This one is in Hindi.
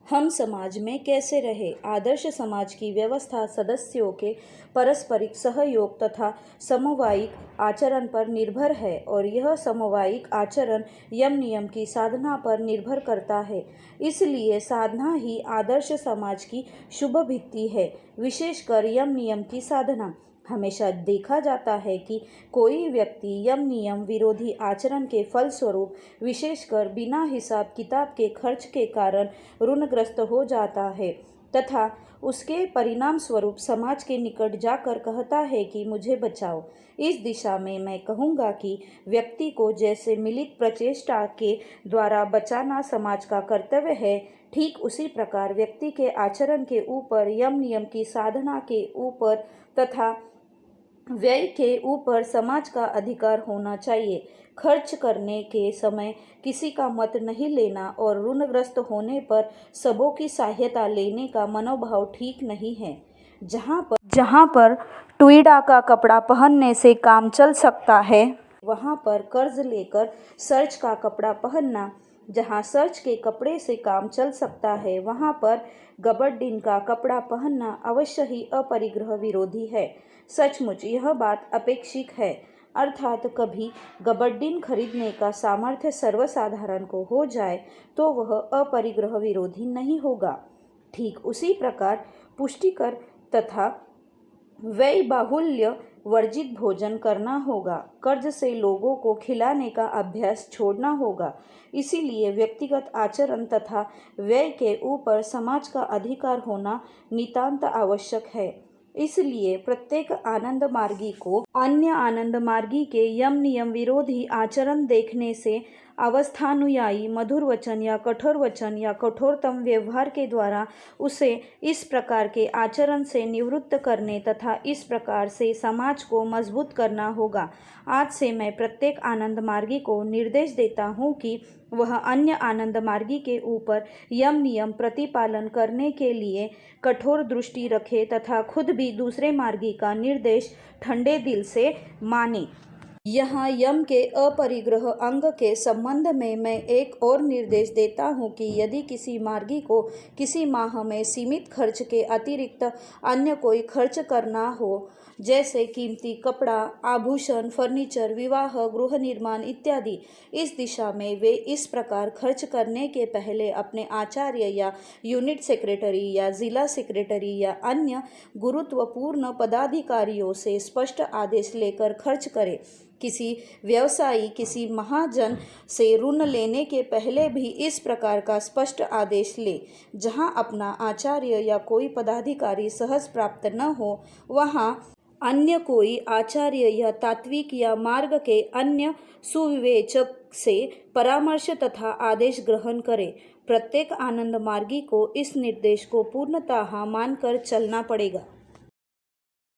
हम समाज में कैसे रहे। आदर्श समाज की व्यवस्था सदस्यों के पारस्परिक सहयोग तथा समवायिक आचरण पर निर्भर है और यह समवायिक आचरण यम नियम की साधना पर निर्भर करता है। इसलिए साधना ही आदर्श समाज की शुभ भित्ति है, विशेषकर यम नियम की साधना। हमेशा देखा जाता है कि कोई व्यक्ति यम नियम विरोधी आचरण के फलस्वरूप विशेषकर बिना हिसाब किताब के खर्च के कारण ऋणग्रस्त हो जाता है तथा उसके परिणाम स्वरूप समाज के निकट जाकर कहता है कि मुझे बचाओ। इस दिशा में मैं कहूँगा कि व्यक्ति को जैसे मिलित प्रचेष्टा के द्वारा बचाना समाज का कर्तव्य है, ठीक उसी प्रकार व्यक्ति के आचरण के ऊपर यम नियम की साधना के ऊपर तथा व्यय के ऊपर समाज का अधिकार होना चाहिए। खर्च करने के समय किसी का मत नहीं लेना और ऋणग्रस्त होने पर सबों की सहायता लेने का मनोभाव ठीक नहीं है। जहाँ पर ट्वीडा का कपड़ा पहनने से काम चल सकता है, वहाँ पर कर्ज लेकर सर्च का कपड़ा पहनना, जहाँ सर्च के कपड़े से काम चल सकता है, वहाँ पर गबर्डिन का कपड़ा पहनना अवश्य ही अपरिग्रह विरोधी है। सचमुच यह बात अपेक्षित है, अर्थात कभी गबर्डिन खरीदने का सामर्थ्य सर्वसाधारण को हो जाए तो वह अपरिग्रह विरोधी नहीं होगा। ठीक उसी प्रकार पुष्टिकर तथा व्यय बाहुल्य वर्जित भोजन करना होगा। कर्ज से लोगों को खिलाने का अभ्यास छोड़ना होगा। इसीलिए व्यक्तिगत आचरण तथा व्यय के ऊपर समाज का अधिकार होना नितांत आवश्यक है। इसलिए प्रत्येक आनंद मार्गी को अन्य आनंद मार्गी के यम नियम विरोधी आचरण देखने से अवस्थानुयायी मधुर वचन या कठोरतम व्यवहार के द्वारा उसे इस प्रकार के आचरण से निवृत्त करने तथा इस प्रकार से समाज को मजबूत करना होगा। आज से मैं प्रत्येक आनंद मार्गी को निर्देश देता हूँ कि वह अन्य आनंद मार्गी के ऊपर यम नियम प्रतिपालन करने के लिए कठोर दृष्टि रखे तथा खुद भी दूसरे मार्गी का निर्देश ठंडे दिल से माने। यहाँ यम के अपरिग्रह अंग के संबंध में मैं एक और निर्देश देता हूँ कि यदि किसी मार्गी को किसी माह में सीमित खर्च के अतिरिक्त अन्य कोई खर्च करना हो, जैसे कीमती कपड़ा, आभूषण, फर्नीचर, विवाह, गृह निर्माण इत्यादि, इस दिशा में वे इस प्रकार खर्च करने के पहले अपने आचार्य या यूनिट सेक्रेटरी या जिला सेक्रेटरी या अन्य गुरुत्वपूर्ण पदाधिकारियों से स्पष्ट आदेश लेकर खर्च करें। किसी व्यवसायी किसी महाजन से ऋण लेने के पहले भी इस प्रकार का स्पष्ट आदेश ले। जहां अपना आचार्य या कोई पदाधिकारी सहज प्राप्त न हो, वहां अन्य कोई आचार्य या तात्विक या मार्ग के अन्य सुविवेचक से परामर्श तथा आदेश ग्रहण करे। प्रत्येक आनंद मार्गी को इस निर्देश को पूर्णतः मानकर चलना पड़ेगा।